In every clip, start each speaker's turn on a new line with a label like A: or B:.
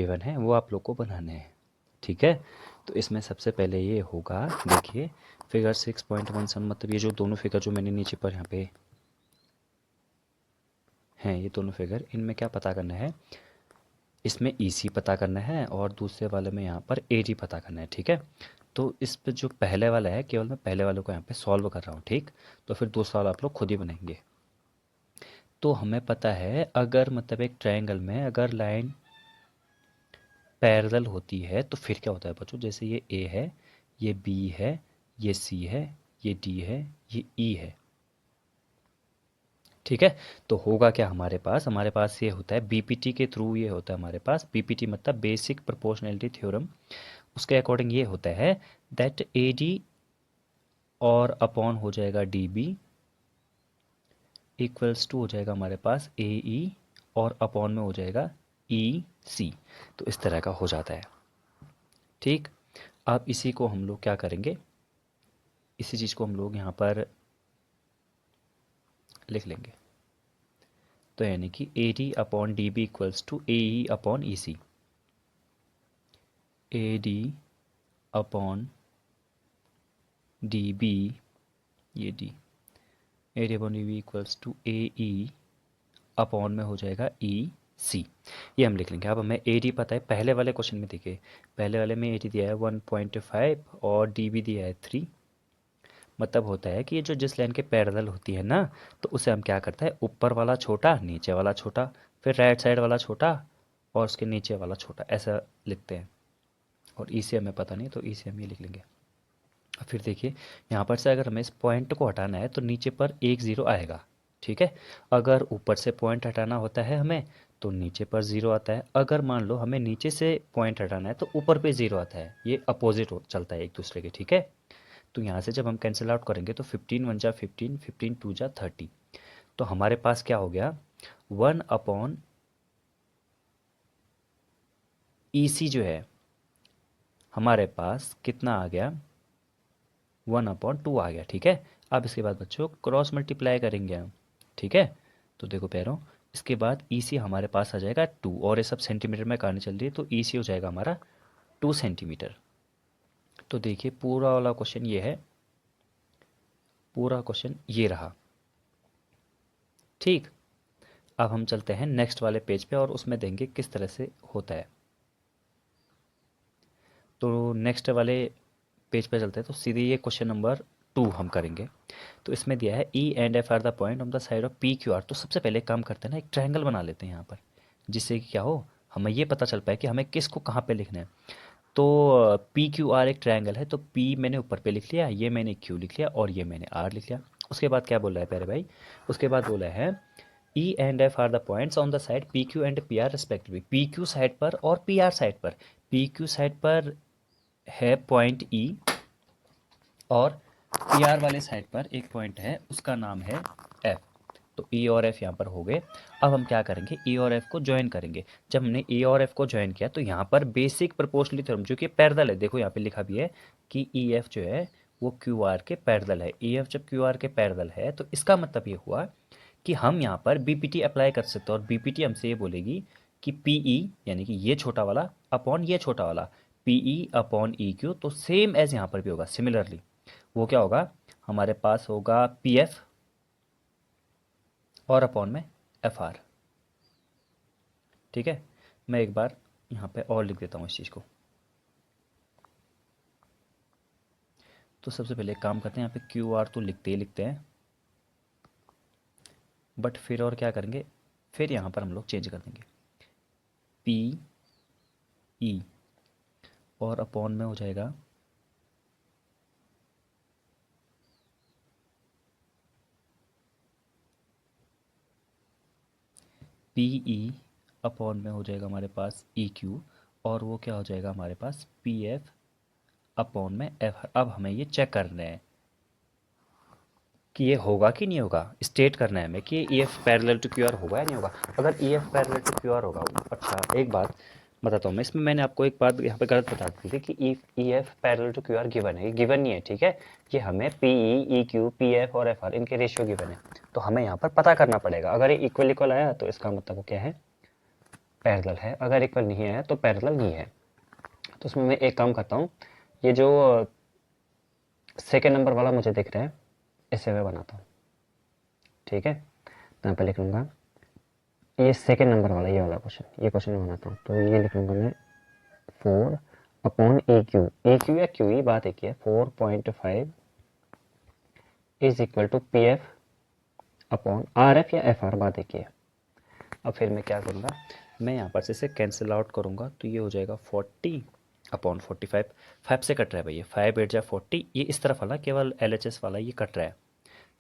A: Given है वो आप लोग को बनाने हैं, ठीक है। तो इसमें सबसे पहले ये होगा, देखिए फिगर 6.17 मतलब ये जो दोनों फिगर जो मैंने नीचे पर यहाँ पे हैं, ये दोनों फिगर, इनमें क्या पता करना है, इसमें EC पता करना है और दूसरे वाले में यहाँ पर AD पता करना है, ठीक है। तो इस पे जो पहले वाला है, केवल मैं पहले वाले को यहाँ पे सॉल्व कर रहा हूँ, ठीक। तो फिर दूसरा वाला आप लोग खुद ही बनाएंगे। तो हमें पता है, अगर मतलब एक ट्रायंगल में अगर लाइन पैरेलल होती है तो फिर क्या होता है बच्चों, जैसे ये A है, ये B है, ये C है, ये D है, ये E है, ठीक है। तो होगा क्या, हमारे पास ये होता है BPT के थ्रू, ये होता है हमारे पास BPT मतलब बेसिक प्रोपोर्शनैलिटी थ्योरम। उसके अकॉर्डिंग ये होता है दैट AD और अपॉन हो जाएगा DB इक्वल्स टू हो जाएगा हमारे पास AE और अपॉन में हो जाएगा EC। तो इस तरह का हो जाता है, ठीक। अब इसी को हम लोग क्या करेंगे, इसी चीज़ को हम लोग यहाँ पर लिख लेंगे। तो यानी कि AD upon DB equals to AE upon EC। AD upon DB, ये D, AD upon DB equals to AE upon में हो जाएगा EC। ये हम लिख लेंगे। अब हमें AD पता है, पहले वाले क्वेश्चन में देखिए, पहले वाले में AD दिया है 1.5 और DB दिया है 3। मतलब होता है कि ये जो जिस लाइन के पैरेलल होती है ना, तो उसे हम क्या करते हैं, ऊपर वाला छोटा, नीचे वाला छोटा, फिर राइट साइड वाला छोटा और उसके नीचे वाला छोटा, ऐसा लिखते हैं। और EC हमें पता नहीं, तो EC हम ये लिख लेंगे। और फिर देखिए यहाँ पर से अगर हमें इस पॉइंट को हटाना है तो नीचे पर एक ज़ीरो आएगा, ठीक है। अगर ऊपर से पॉइंट हटाना होता है हमें, तो नीचे पर ज़ीरो आता है। अगर मान लो हमें नीचे से पॉइंट हटाना है तो ऊपर पे ज़ीरो आता है। ये अपोजिट चलता है एक दूसरे के, ठीक है। तो यहाँ से जब हम कैंसिल आउट करेंगे तो 15 वन जा 15, 15 टू जा 30। तो हमारे पास क्या हो गया, 1 अपॉन EC जो है हमारे पास कितना आ गया, 1/2 आ गया, ठीक है। अब इसके बाद बच्चों क्रॉस मल्टीप्लाई करेंगे हम, ठीक है। तो देखो पैरों, इसके बाद EC हमारे पास आ जाएगा 2, और ये सब सेंटीमीटर में कहानी चल रही है, तो EC हो जाएगा हमारा 2 सेंटीमीटर। तो देखिए पूरा वाला क्वेश्चन ये है, पूरा क्वेश्चन ये रहा, ठीक। अब हम चलते हैं नेक्स्ट वाले पेज पे और उसमें देंगे किस तरह से होता है। तो नेक्स्ट वाले पेज पे चलते हैं, तो सीधे ये क्वेश्चन नंबर 2 हम करेंगे। तो इसमें दिया है E and F are the point on the side of PQR। तो सबसे पहले काम करते हैं ना, एक ट्रायंगल बना लेते हैं यहाँ पर, जिससे कि क्या हो, हमें ये पता चल पाए कि हमें किसको कहाँ पे लिखना है। तो PQR एक ट्रायंगल है, तो P मैंने ऊपर पे लिख लिया, ये मैंने Q लिख लिया और ये मैंने R लिख लिया। उसके बाद क्या बोल रहा है प्यारे भाई, उसके बाद बोला है E and F are the points on the side PQ and PR respectively. PQ side पर और PR साइड पर, PQ साइड पर है पॉइंट E और PR वाले साइड पर एक पॉइंट है, उसका नाम है F। तो E और F यहाँ पर हो गए। अब हम क्या करेंगे, E और F को ज्वाइन करेंगे। जब हमने E और F को ज्वाइन किया तो यहाँ पर बेसिक प्रोपोर्शनलिटी थ्योरम, जो कि पैरेलल है, देखो यहाँ पे लिखा भी है कि EF जो है वो QR के पैरेलल है। EF जब QR के पैरेलल है तो इसका मतलब ये हुआ कि हम यहाँ पर BPT अप्लाई कर सकते हैं, और BPT हमसे ये बोलेगी कि PE यानी कि ये छोटा वाला अपॉन ये छोटा वाला, PE अपॉन EQ, तो सेम एज यहाँ पर भी होगा सिमिलरली। वो क्या होगा, हमारे पास होगा PF और अपॉन में FR, ठीक है। मैं एक बार यहाँ पे और लिख देता हूँ इस चीज़ को। तो सबसे पहले एक काम करते हैं, यहाँ पे QR तो लिखते ही लिखते हैं, बट फिर और क्या करेंगे, फिर यहाँ पर हम लोग चेंज कर देंगे PE और अपॉन में हो जाएगा PE अपॉन में हो जाएगा हमारे पास EQ, और वो क्या हो जाएगा हमारे पास PF अपॉन में F। अब हमें ये चेक करना है कि ये होगा कि नहीं होगा, स्टेट करना है हमें कि EF पैरेलल टू QR होगा या नहीं होगा। अगर EF पैरेलल टू QR होगा, अच्छा एक बात बताता हूँ मैं, इसमें मैंने आपको एक बात यहाँ पे गलत बता दी थी कि EF parallel to QR given है, ये गिवन नहीं है, ठीक है। ये हमें PE, EQ, PF और FR इनके रेशियो गिवन है, तो हमें यहाँ पर पता करना पड़ेगा। अगर ये इक्वल इक्वल आया तो इसका मतलब क्या है,
B: पैरेलल है, अगर इक्वल नहीं है तो पैरेलल नहीं है। तो उसमें मैं एक काम करता हूँ, ये जो सेकेंड नंबर वाला मुझे दिख रहा है, इसे मैं बनाता हूँ। ठीक है, तो यहाँ पर लिख लूँगा ये सेकेंड नंबर वाला, ये वाला क्वेश्चन, ये क्वेश्चन मैं बनाता हूँ। तो ये लिख लूँगा मैं 4 अपॉन ए क्यू या क्यू ई, बात एक ही है। 4.5 is equal to P F upon R F या एफ आर, बात एक ही है। अब फिर मैं क्या करूँगा,
A: मैं यहाँ पर से इसे कैंसिल आउट करूँगा तो ये हो जाएगा 40/45। 5 से कट रहा है भैया, 5 8 जा 40, ये इस तरफ वाला केवल LHS वाला ये कट रहा है।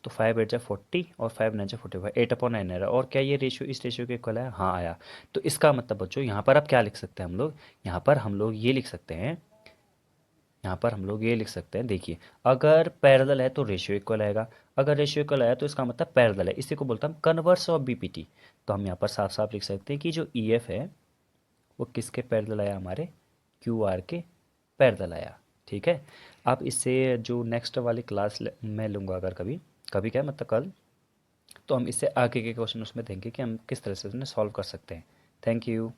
A: तो 5 8 जा 40 और 5 9 जा 45, 8/9 आ रहा है। और क्या ये रेशियो इस रेशियो के इक्वल है? हाँ आया। तो इसका मतलब बच्चों यहाँ पर अब क्या लिख सकते हैं हम लोग? यहाँ पर हम लोग ये लिख सकते हैं, यहाँ पर हम लोग ये लिख सकते हैं, देखिए, अगर पैरेलल है तो रेशियो इक्वल आएगा, अगर रेशियो इक्वल आया तो इसका मतलब पैरेलल है। इसी को बोलता हम कन्वर्स ऑफ बीपीटी। तो हम यहाँ पर साफ साफ लिख सकते हैं कि जो ईएफ है वो किसके पैरेलल आया? हमारे क्यूआर के पैरेलल आया। ठीक है। अब इससे जो नेक्स्ट वाली क्लास में लूँगा, अगर कभी कभी क्या मतलब कल, तो हम इससे आगे के क्वेश्चन उसमें देंगे कि हम किस तरह से उन्हें सॉल्व कर सकते हैं। Thank you.